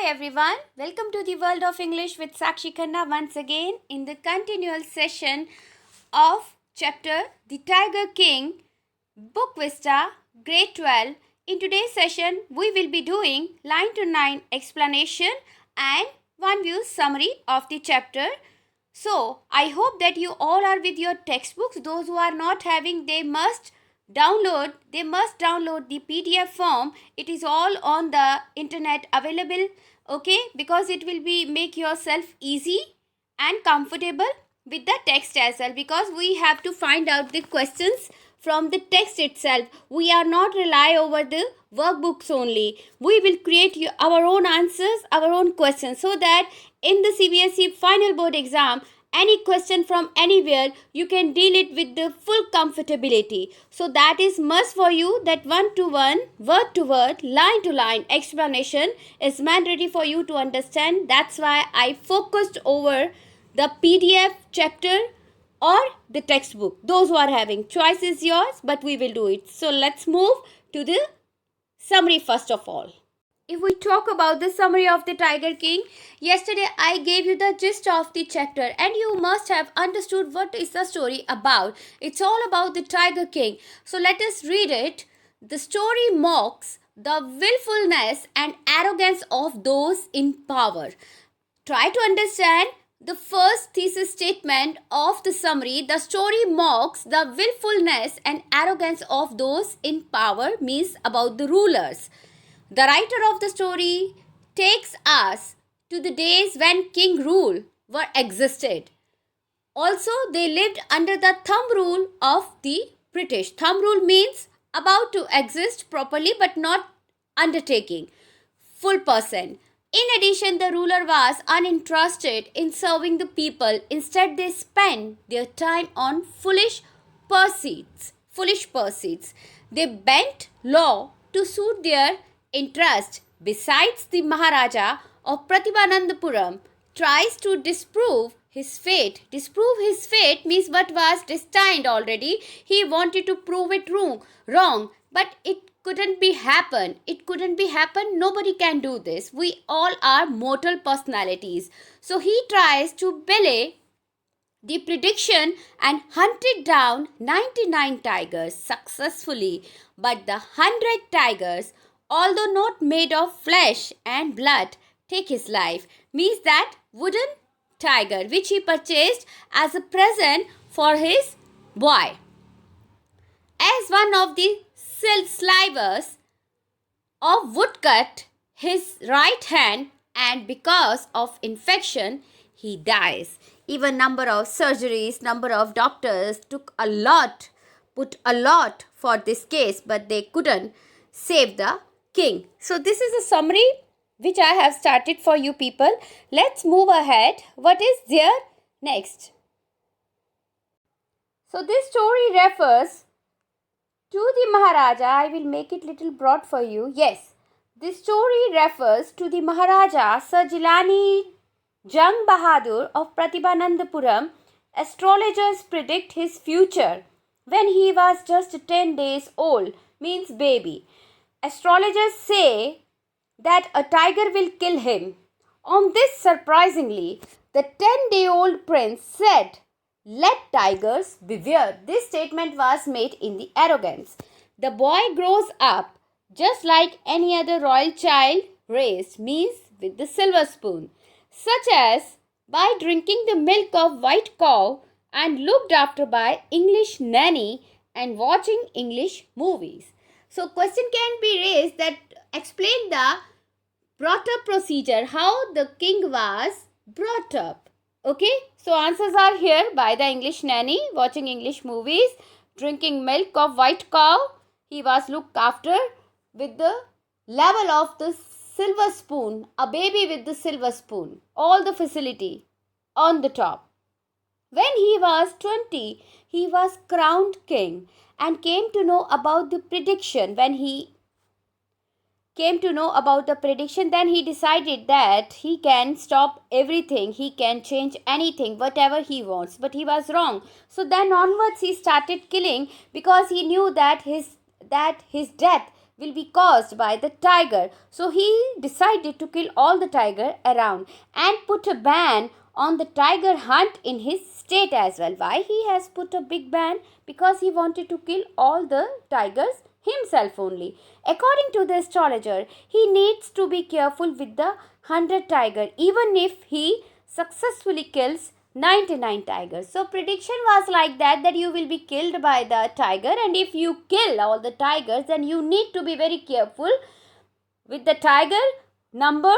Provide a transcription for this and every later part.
Hi everyone, welcome to the world of English with Sakshi Khanna once again in the continual session of chapter The Tiger King, Book Vista, Grade 12. In today's session, we will be doing line to line explanation and one view summary of the chapter. So, I hope that you all are with your textbooks. Those who are not having, they must download the PDF form. It is all on the internet available, okay, because it will be make yourself easy and comfortable with the text as well, because we have to find out the questions from the text itself. We are not rely over the workbooks only. We will create our own answers, our own questions, so that in the CBSE final board exam, any question from anywhere, you can deal it with the full comfortability. So that is must for you, that one to one, word to word, line to line explanation is mandatory for you to understand. That's why I focused over the PDF chapter or the textbook. Those who are having, choice is yours, but we will do it. So let's move to the summary first of all. If we talk about the summary of the Tiger King, yesterday I gave you the gist of the chapter and you must have understood what is the story about. It's all about the Tiger King. So let us read it. The story mocks the willfulness and arrogance of those in power. Try to understand the first thesis statement of the summary. The story mocks the willfulness and arrogance of those in power, means about the rulers. The writer of the story takes us to the days when king rule were existed. Also, they lived under the thumb rule of the British. Thumb rule means about to exist properly but not undertaking full percent. In addition, the ruler was uninterested in serving the people. Instead, they spent their time on foolish pursuits. They bent law to suit their interest. Besides, the Maharaja of Pratibhanandapuram tries to disprove his fate. Disprove his fate means what was destined already. He wanted to prove it wrong, but it couldn't be happen. Nobody can do this. We all are mortal personalities. So he tries to belay the prediction and hunted down 99 tigers successfully. But the 100 tigers, although not made of flesh and blood, take his life. Means that wooden tiger which he purchased as a present for his boy. As one of the slivers of woodcut his right hand, and because of infection he dies. Even number of surgeries, number of doctors put a lot for this case, but they couldn't save the king. So this is a summary which I have started for you people. Let's move ahead. What is there next? So this story refers to the Maharaja. I will make it little broad for you. Yes, this story refers to the Maharaja Sir Jilani Jung Bahadur of Pratibhanandapuram. Astrologers predict his future when he was just 10 days old, means baby. Astrologers say that a tiger will kill him. On this, surprisingly, the 10-day-old prince said, "Let tigers beware." This statement was made in the arrogance. The boy grows up just like any other royal child, raised, means with the silver spoon, such as by drinking the milk of white cow and looked after by English nanny and watching English movies. So question can be raised that explain the brought up procedure, how the king was brought up. Okay, so answers are here: by the English nanny, watching English movies, drinking milk of white cow. He was looked after with the level of the silver spoon, a baby with the silver spoon, all the facility on the top. When he was 20, he was crowned king and came to know about the prediction. When he came to know about the prediction, then he decided that he can stop everything, he can change anything, whatever he wants, but he was wrong. So then onwards he started killing, because he knew that his death will be caused by the tiger. So he decided to kill all the tiger around and put a ban on the tiger hunt in his state as well. Why he has put a big ban? Because he wanted to kill all the tigers himself only. According to the astrologer, he needs to be careful with the 100 tiger even if he successfully kills 99 tigers. So prediction was like that you will be killed by the tiger, and if you kill all the tigers then you need to be very careful with the tiger number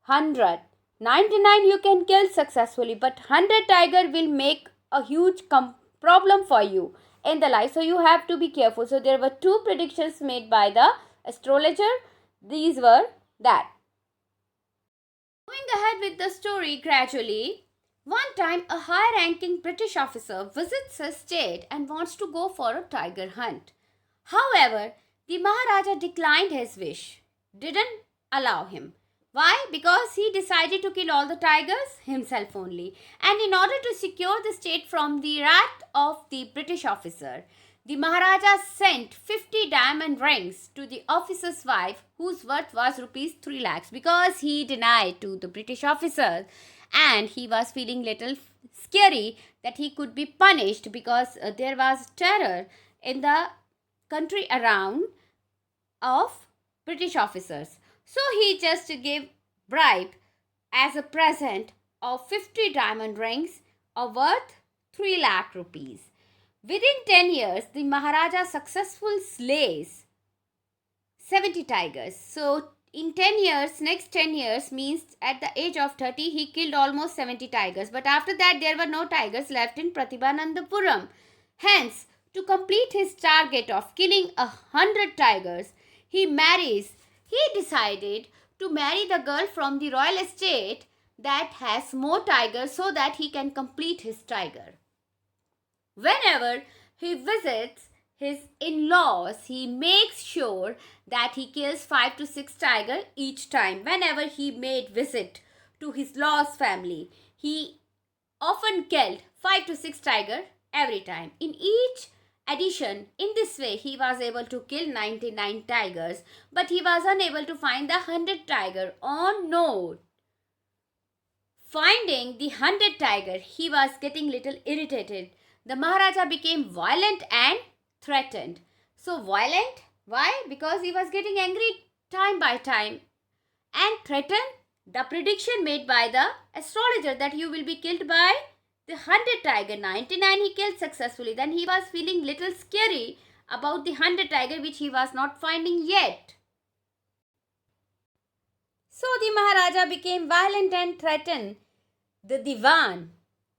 100. 99 you can kill successfully, but 100 tiger will make a huge problem for you in the life. So you have to be careful. So there were two predictions made by the astrologer. These were that. Moving ahead with the story gradually, one time a high-ranking British officer visits a state and wants to go for a tiger hunt. However, the Maharaja declined his wish, didn't allow him. Why? Because he decided to kill all the tigers himself only. And in order to secure the state from the wrath of the British officer, the Maharaja sent 50 diamond rings to the officer's wife, whose worth was rupees 3 lakhs, because he denied to the British officer and he was feeling little scary that he could be punished because there was terror in the country around of British officers. So he just gave bribe as a present of 50 diamond rings of worth 3 lakh rupees. Within 10 years, the Maharaja successfully slays 70 tigers. So in 10 years, next 10 years means at the age of 30, he killed almost 70 tigers. But after that, there were no tigers left in Pratibhanandapuram. Hence, to complete his target of killing 100 tigers, he decided to marry the girl from the royal estate that has more tigers so that he can complete his tiger. Whenever he visits his in-laws, he makes sure that he kills 5 to 6 tigers each time. Whenever he made visit to his law's family, he often killed 5 to 6 tigers every time. In each addition, in this way, he was able to kill 99 tigers, but he was unable to find the 100 tiger. On note, finding the 100 tiger, he was getting little irritated. The Maharaja became violent and threatened. So violent, why? Because he was getting angry time by time, and threatened the prediction made by the astrologer that you will be killed by the 100 tiger. 99 he killed successfully. Then he was feeling little scary about the 100 tiger which he was not finding yet. So the Maharaja became violent and threatened the Diwan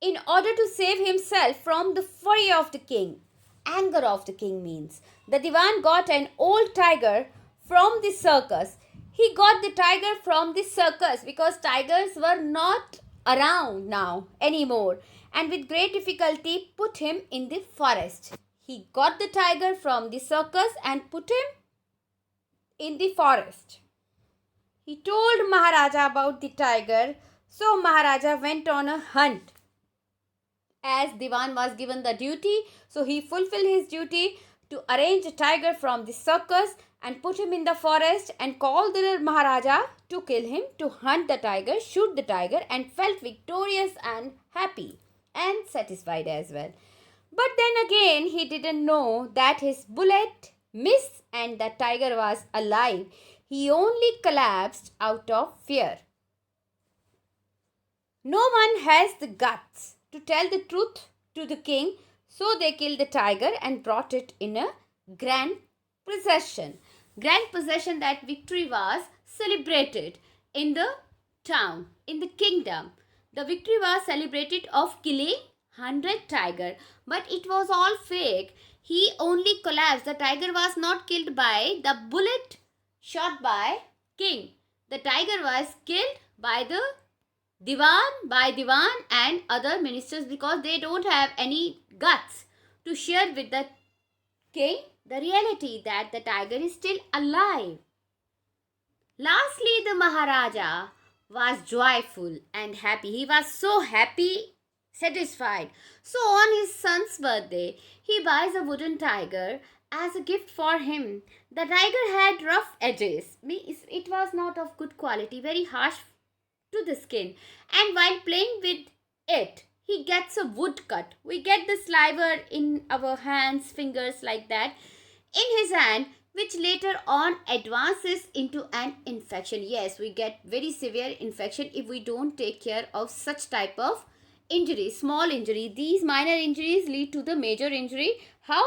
in order to save himself from the fury of the king. Anger of the king means the Diwan got an old tiger from the circus. He got the tiger from the circus because tigers were not around now anymore, and with great difficulty put him in the forest. He got the tiger from the circus and put him in the forest. He told Maharaja about the tiger, so Maharaja went on a hunt. As Diwan was given the duty, so he fulfilled his duty to arrange a tiger from the circus and put him in the forest and called the Maharaja to kill him, to hunt the tiger, shoot the tiger, and felt victorious and happy and satisfied as well. But then again, he didn't know that his bullet missed and the tiger was alive. He only collapsed out of fear. No one has the guts to tell the truth to the king, so they killed the tiger and brought it in a grand procession. Grand procession, that victory was celebrated in the town, in the kingdom. The victory was celebrated of killing 100 tiger, but it was all fake. He only collapsed. The tiger was not killed by the bullet shot by king. The tiger was killed by the Diwan and other ministers, because they don't have any guts to share with the king the reality that the tiger is still alive. Lastly, the Maharaja was joyful and happy. He was so happy, satisfied. So on his son's birthday, he buys a wooden tiger as a gift for him. The tiger had rough edges. Means it was not of good quality, very harsh to the skin. And while playing with it, he gets a woodcut. We get the sliver in our hands, fingers like that, in his hand, which later on advances into an infection. Yes, we get very severe infection if we don't take care of such type of injury, small injury. These minor injuries lead to the major injury. How?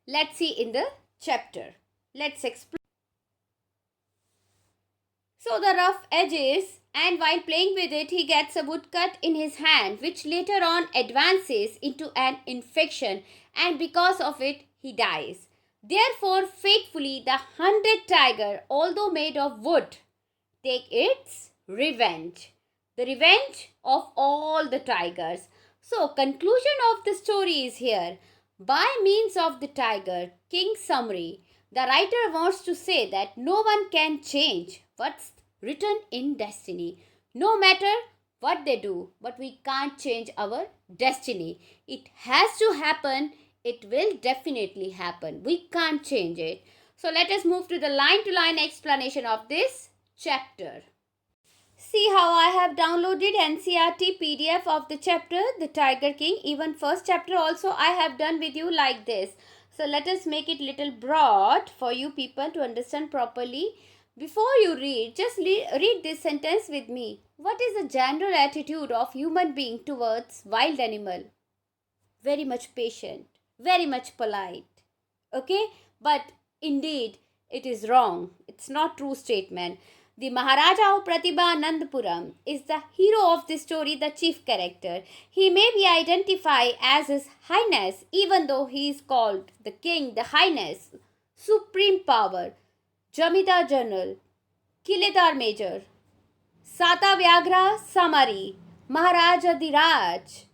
Let's see in the chapter. Let's explore. So the rough edges, and while playing with it, he gets a woodcut in his hand, which later on advances into an infection, and because of it, he dies. Therefore, fatefully, the hunted tiger, although made of wood, take its revenge. The revenge of all the tigers. So, conclusion of the story is here. By means of the tiger, King summary, the writer wants to say that no one can change what's written in destiny. No matter what they do, but we can't change our destiny. It has to happen. It will definitely happen. We can't change it. So let us move to the line-to-line explanation of this chapter. See how I have downloaded NCERT PDF of the chapter, The Tiger King. Even first chapter also I have done with you like this. So let us make it little broad for you people to understand properly. Before you read, just read this sentence with me. What is the general attitude of human being towards wild animal? Very much patient, very much polite. Okay? But indeed, it is wrong. It's not true statement. The Maharaja of Pratibha Anandpuram is the hero of the story, the chief character. He may be identified as His Highness, even though he is called the King, the Highness, Supreme Power, Jamidar General, Kiledar Major, Sata Vyagra Samari, Maharaja Diraj,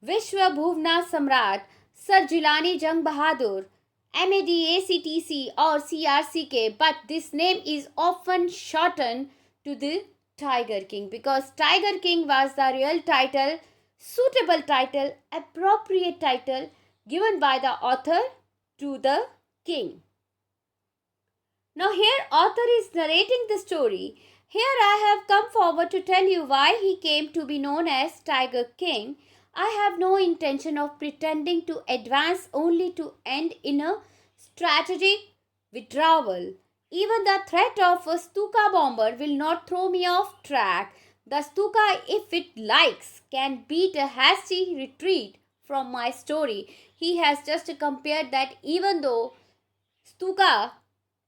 Vishwa Bhuvna Samrat, Sir Jilani Jang Bahadur, MADACTC or CRCK, but this name is often shortened to the Tiger King because Tiger King was the real title, suitable title, appropriate title given by the author to the king. Now here author is narrating the story. Here I have come forward to tell you why he came to be known as Tiger King. I have no intention of pretending to advance only to end in a strategic withdrawal. Even the threat of a Stuka bomber will not throw me off track. The Stuka, if it likes, can beat a hasty retreat from my story. He has just compared that even though Stuka,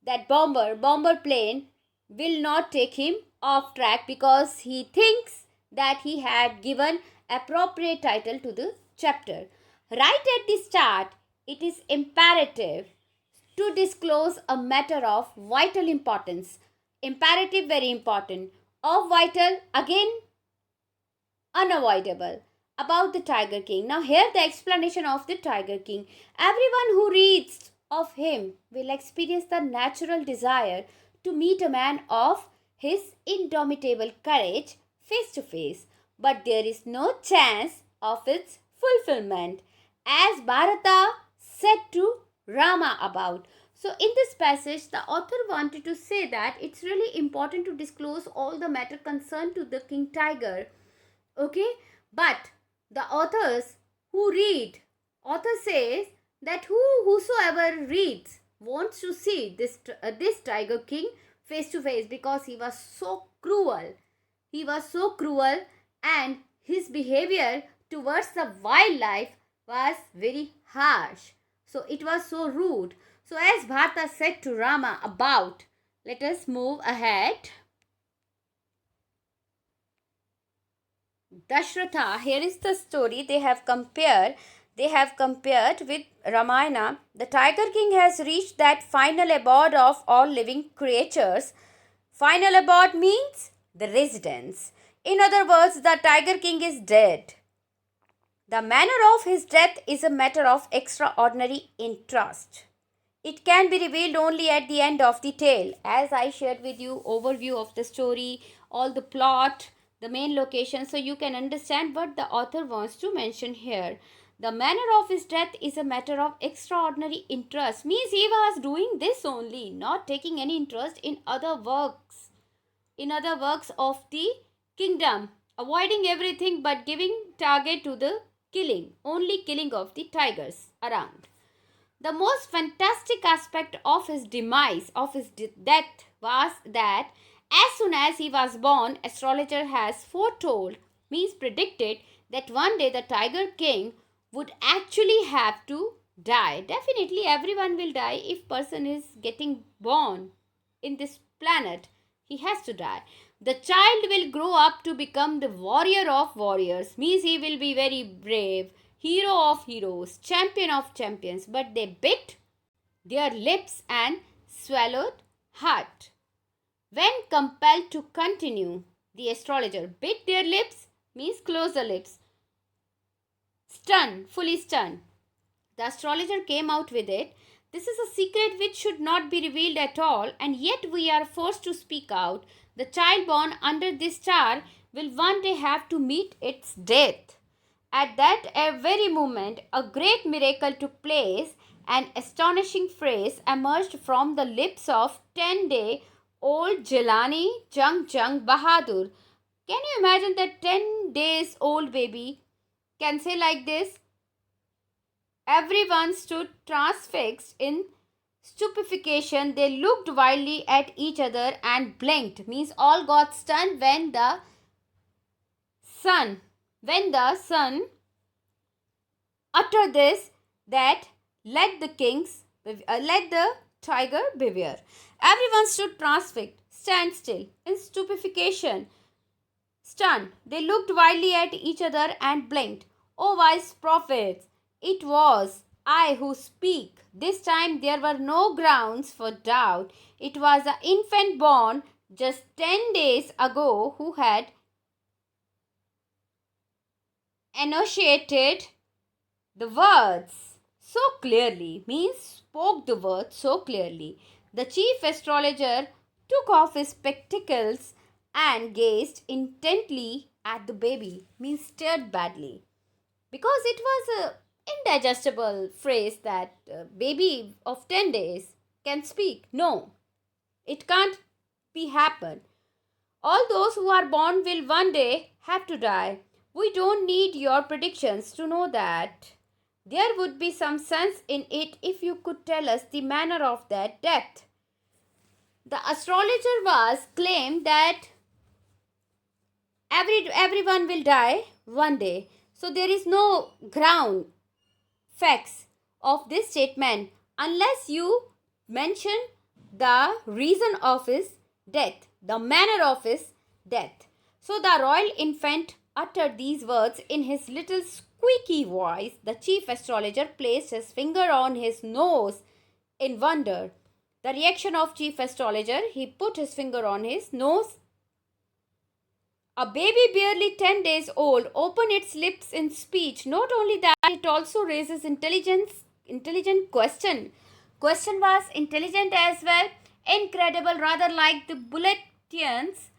that bomber plane, will not take him off track because he thinks that he had given appropriate title to the chapter. Right at the start, it is imperative to disclose a matter of vital importance. Imperative, very important. Of vital, again unavoidable. About the Tiger King. Now here the explanation of the Tiger King. Everyone who reads of him will experience the natural desire to meet a man of his indomitable courage face to face. But there is no chance of its fulfillment, as Bharata said to Rama about. So in this passage, the author wanted to say that it's really important to disclose all the matter concerned to the King Tiger. Okay, but the author says that whosoever reads wants to see this Tiger King face to face because he was so cruel. He was so cruel and his behavior towards the wildlife was very harsh. So it was so rude. So as Bharata said to Rama about, let us move ahead. Dashratha, here is the story they have compared with Ramayana. The Tiger King has reached that final abode of all living creatures. Final abode means the residence. In other words, the Tiger King is dead. The manner of his death is a matter of extraordinary interest. It can be revealed only at the end of the tale. As I shared with you overview of the story, all the plot, the main location, so you can understand what the author wants to mention here. The manner of his death is a matter of extraordinary interest. Means he was doing this only, not taking any interest in other works of the kingdom, avoiding everything but giving target to the only killing of the tigers around. The most fantastic aspect of his demise, of his death, was that as soon as he was born, astrologer has foretold, means predicted, that one day the Tiger King would actually have to die. Definitely everyone will die if person is getting born in this planet. He has to die. The child will grow up to become the warrior of warriors, means he will be very brave, hero of heroes, champion of champions, but they bit their lips and swallowed hard. When compelled to continue, the astrologer bit their lips, means close the lips, stunned, fully stunned. The astrologer came out with it. This is a secret which should not be revealed at all, and yet we are forced to speak out. The child born under this star will one day have to meet its death. At that very moment, a great miracle took place. An astonishing phrase emerged from the lips of 10-day-old Jelani Jung Jung Bahadur. Can you imagine that 10 days old baby can say like this? Everyone stood transfixed in stupefaction. They looked wildly at each other and blinked. Means all got stunned when the sun uttered this, that let the tiger beware. Everyone stood transfixed, stand still, in stupefaction, stunned. They looked wildly at each other and blinked. O wise prophets, it was I who speak. This time there were no grounds for doubt. It was an infant born just 10 days ago who had enunciated the words so clearly, means spoke the words so clearly. The chief astrologer took off his spectacles and gazed intently at the baby, means stared badly, because it was a indigestible phrase that baby of 10 days can speak. No, it can't be happen. All those who are born will one day have to die. We don't need your predictions to know that. There would be some sense in it if you could tell us the manner of that death. The astrologer was claimed that everyone will die one day. So there is no ground facts of this statement unless you mention the reason of his death, the manner of his death. So the royal infant uttered these words in his little squeaky voice. The chief astrologer placed his finger on his nose in wonder. The reaction of chief astrologer, he put his finger on his nose. A baby barely 10 days old opened its lips in speech. Not only that, it also raises intelligent question. Question was intelligent as well. Incredible, rather like the bulletins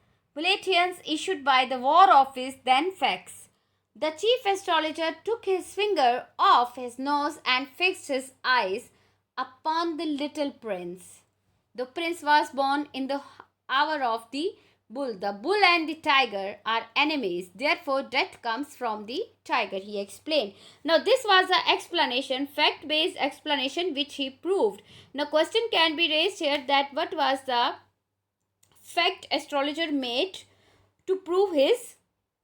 issued by the War Office than facts. The chief astrologer took his finger off his nose and fixed his eyes upon the little prince. The prince was born in the hour of the bull. The bull and the tiger are enemies. Therefore, death comes from the tiger, he explained. Now, this was the explanation, fact-based explanation, which he proved. Now, question can be raised here that what was the fact astrologer made to prove his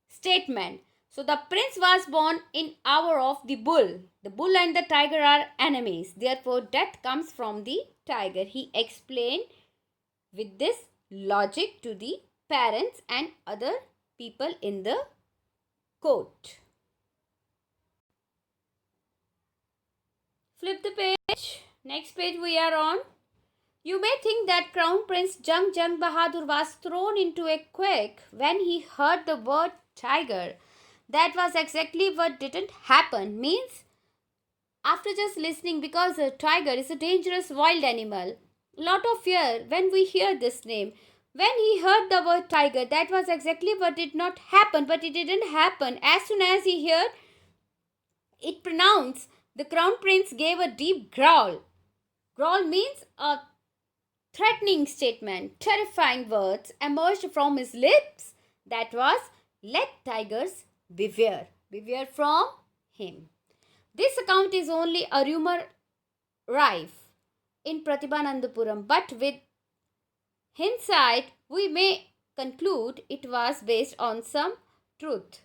statement. So, the prince was born in hour of the bull. The bull and the tiger are enemies. Therefore, death comes from the tiger. He explained with this logic to the parents and other people in the court. Flip the page. Next page we are on. You may think that Crown Prince Jung Jung Bahadur was thrown into a quake when he heard the word tiger. That was exactly what didn't happen. Means after just listening, because a tiger is a dangerous wild animal, lot of fear when we hear this name. When he heard the word tiger, that was exactly what did not happen, but it didn't happen. As soon as he heard it pronounced, the crown prince gave a deep growl. Growl means a threatening statement. Terrifying words emerged from his lips. That was, let tigers beware. Beware from him. This account is only a rumor rife in Pratibhanandapuram, but with hindsight, we may conclude it was based on some truth.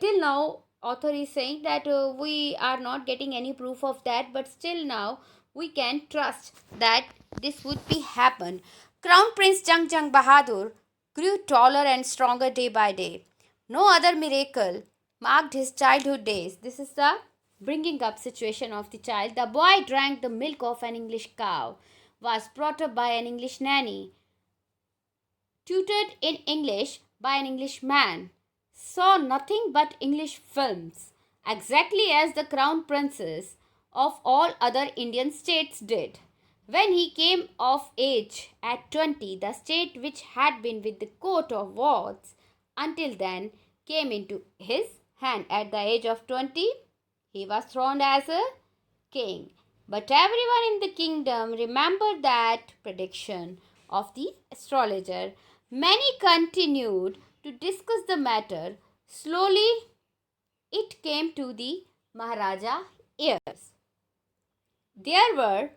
Till now, author is saying that we are not getting any proof of that, but still now we can trust that this would be happen. Crown Prince Jang Jang Bahadur grew taller and stronger day by day. No other miracle marked his childhood days. This is the bringing up situation of the child. The boy drank the milk of an English cow, was brought up by an English nanny, tutored in English by an English man, saw nothing but English films, exactly as the crown princes of all other Indian states did. When he came of age at 20, the state which had been with the coat of wards until then came into his hand. At the age of 20, he was throned as a king. But everyone in the kingdom remembered that prediction of the astrologer. Many continued to discuss the matter. Slowly, it came to the Maharaja ears. There were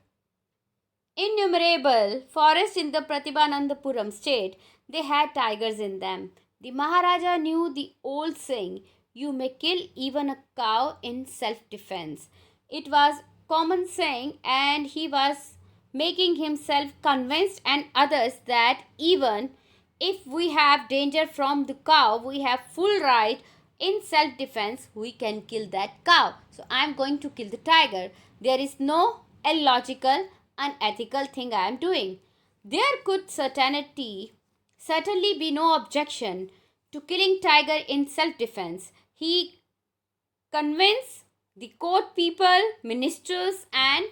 innumerable forests in the Pratibhanandapuram state. They had tigers in them. The Maharaja knew the old saying, you may kill even a cow in self-defense. It was common saying, and he was making himself convinced and others that even if we have danger from the cow, we have full right in self-defense, we can kill that cow. So I am going to kill the tiger. There is no illogical, unethical thing I am doing. There could certainly be no objection to killing tiger in self-defense. He convinced the court people, ministers and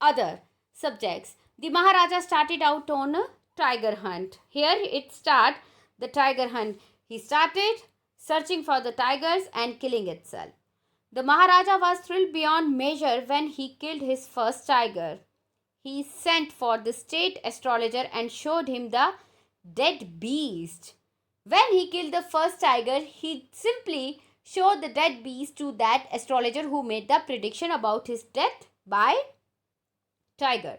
other subjects. The Maharaja started out on a tiger hunt. Here it started the tiger hunt. He started searching for the tigers and killing itself. The Maharaja was thrilled beyond measure when he killed his first tiger. He sent for the state astrologer and showed him the dead beast. When he killed the first tiger, he simply showed the dead beast to that astrologer who made the prediction about his death by tiger.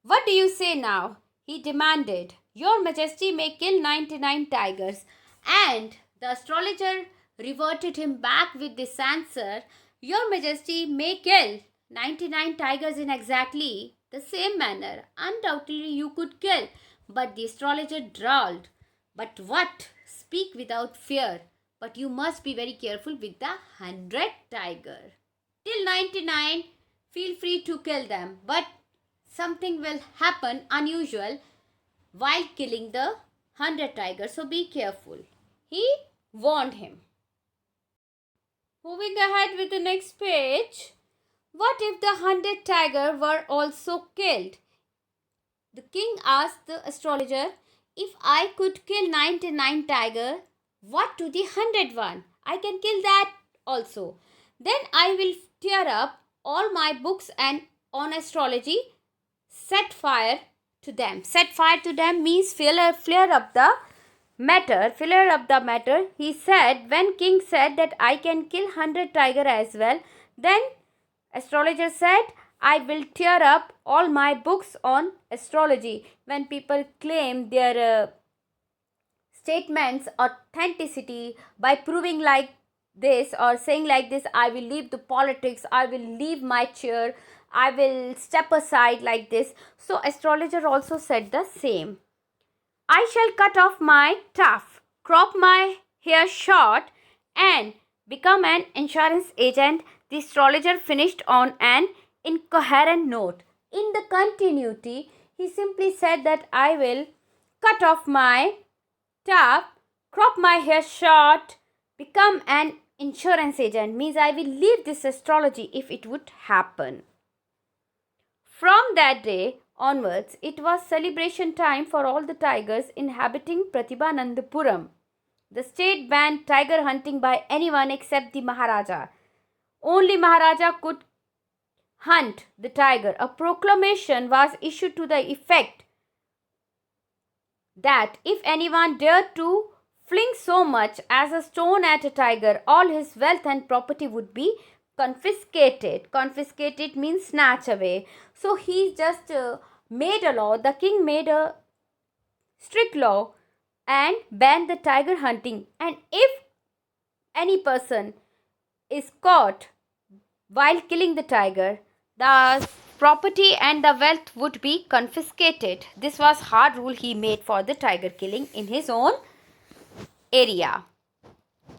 What do you say now? He demanded. Your Majesty may kill 99 tigers. And the astrologer reverted him back with this answer. Your Majesty may kill 99 tigers in exactly the same manner. Undoubtedly you could kill. But the astrologer drawled. But what? Speak without fear. But you must be very careful with the 100 tiger. Till 99, feel free to kill them. But something will happen unusual while killing the 100 tigers. So be careful. He warned him. Moving ahead with the next page. What if the 100 tiger were also killed? The king asked the astrologer, if I could kill 99 tiger, what to the 101? I can kill that also. Then I will tear up all my books and on astrology, set fire to them. Set fire to them means flare up the matter. Flare up the matter. He said, when king said that I can kill 100 tiger as well, then astrologer said, I will tear up all my books on astrology. When people claim their statements authenticity by proving like this or saying like this, I will leave the politics, I will leave my chair, I will step aside like this. So astrologer also said the same. I shall cut off my tuft, crop my hair short and become an insurance agent. The astrologer finished on an incoherent note. In the continuity, he simply said that I will cut off my tuft, crop my hair short, become an insurance agent. Means I will leave this astrology if it would happen. From that day onwards, it was celebration time for all the tigers inhabiting Pratibhanandapuram. The state banned tiger hunting by anyone except the Maharaja. Only Maharaja could hunt the tiger. A proclamation was issued to the effect that if anyone dared to fling so much as a stone at a tiger, all his wealth and property would be confiscated. Confiscated means snatch away. So he just made a law. The king made a strict law and banned the tiger hunting. And if any person is caught while killing the tiger, the property and the wealth would be confiscated. This was hard rule he made for the tiger killing in his own area.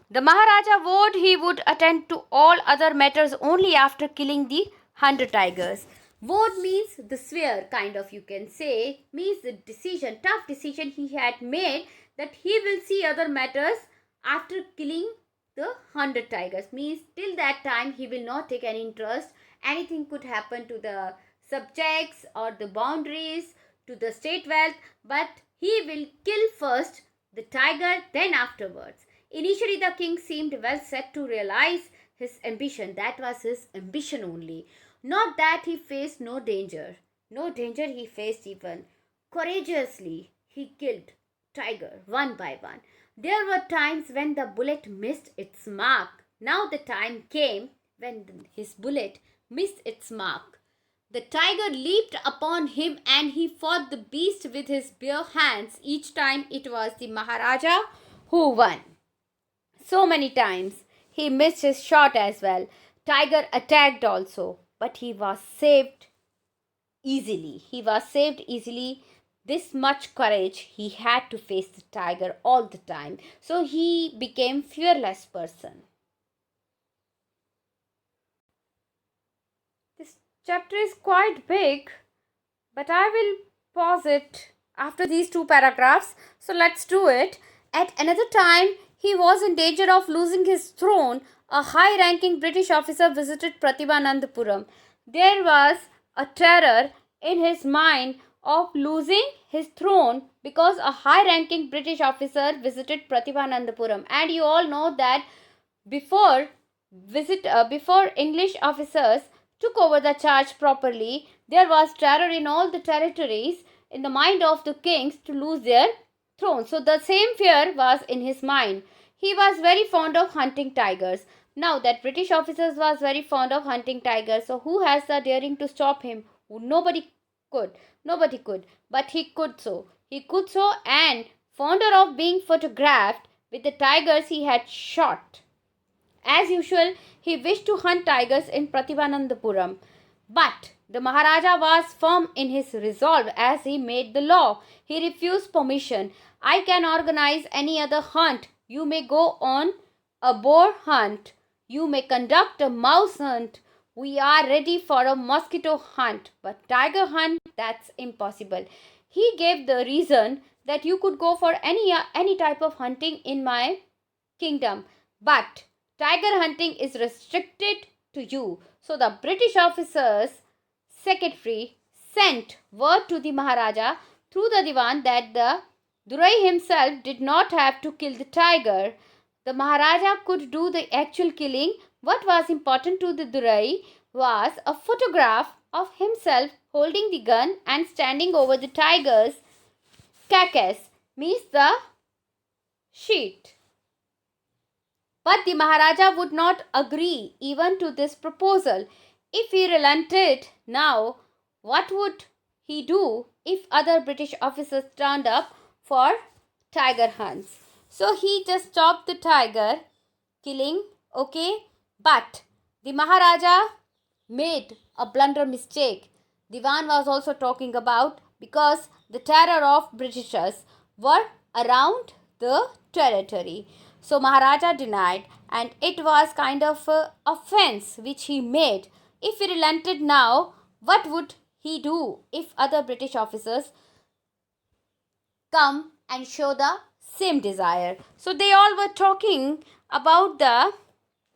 The Maharaja vowed he would attend to all other matters only after killing the 100 tigers. Vowed means the swear, kind of, you can say, means the decision, tough decision he had made that he will see other matters after killing the 100 tigers. Means till that time he will not take any interest. Anything could happen to the subjects or the boundaries, to the state wealth, but he will kill first the tiger, then afterwards. Initially, the king seemed well set to realize his ambition. That was his ambition only. Not that he faced no danger. No danger he faced even. Courageously, he killed tiger one by one. There were times when the bullet missed its mark. Now the time came when his bullet missed its mark. The tiger leaped upon him and he fought the beast with his bare hands. Each time it was the Maharaja who won. So many times he missed his shot as well. Tiger attacked also, but he was saved easily. He was saved easily. This much courage he had to face the tiger all the time. So he became fearless person. This chapter is quite big, but I will pause it after these two paragraphs. So let's do it. At another time, he was in danger of losing his throne. A high-ranking British officer visited Pratibhanandapuram. There was a terror in his mind of losing his throne because a high-ranking British officer visited Pratibhanandapuram. And you all know that before English officers took over the charge properly, there was terror in all the territories in the mind of the kings to lose their throne. So the same fear was in his mind. He was very fond of hunting tigers. Now that British officers was very fond of hunting tigers, so who has the daring to stop him? Nobody could. Nobody could. But he could so. He could so, and fonder of being photographed with the tigers he had shot. As usual, he wished to hunt tigers in Pratibhanandapuram. But the Maharaja was firm in his resolve as he made the law. He refused permission. I can organize any other hunt. You may go on a boar hunt. You may conduct a mouse hunt. We are ready for a mosquito hunt. But tiger hunt, that's impossible. He gave the reason that you could go for any type of hunting in my kingdom. But tiger hunting is restricted to you. So the British officer's secretary sent word to the Maharaja through the Diwan that the Durai himself did not have to kill the tiger. The Maharaja could do the actual killing. What was important to the Durai was a photograph of himself holding the gun and standing over the tiger's carcass, means the sheet. But the Maharaja would not agree even to this proposal. If he relented now, what would he do if other British officers turned up for tiger hunts? So he just stopped the tiger killing, okay? But the Maharaja made a blunder mistake. Diwan was also talking about, because the terror of Britishers were around the territory. So Maharaja denied, and it was kind of an offense which he made. If he relented now, what would he do if other British officers come and show the same desire? So they all were talking about the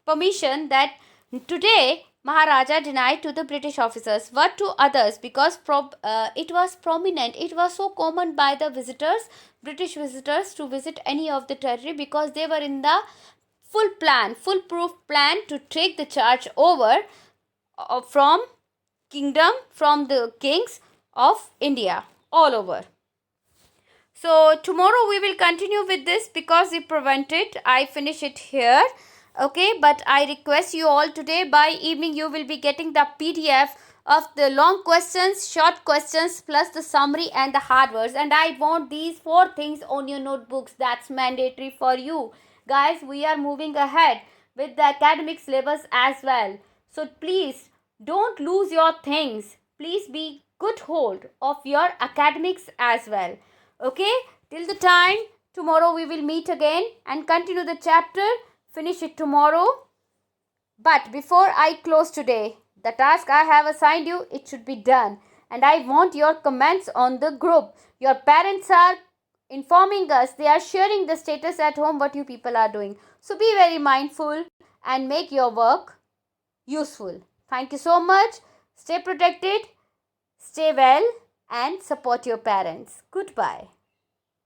permission that today Maharaja denied to the British officers. What to others? Because it was prominent, it was so common by the visitors, British visitors, to visit any of the territory, because they were in the full plan, foolproof plan to take the charge over from the kings of India all over. So tomorrow we will continue with this because we prevented. I finish it here. Okay, but I request you all today by evening you will be getting the PDF of the long questions, short questions plus the summary and the hard words. And I want these 4 things on your notebooks. That's mandatory for you. Guys, we are moving ahead with the academic syllabus as well. So please don't lose your things. Please be good hold of your academics as well. Okay, till the time tomorrow we will meet again and continue the chapter, finish it tomorrow. But before I close today, the task I have assigned you, it should be done, and I want your comments on the group. Your parents are informing us, they are sharing the status at home what you people are doing. So be very mindful and make your work useful. Thank you so much. Stay protected, stay well and support your parents. Goodbye.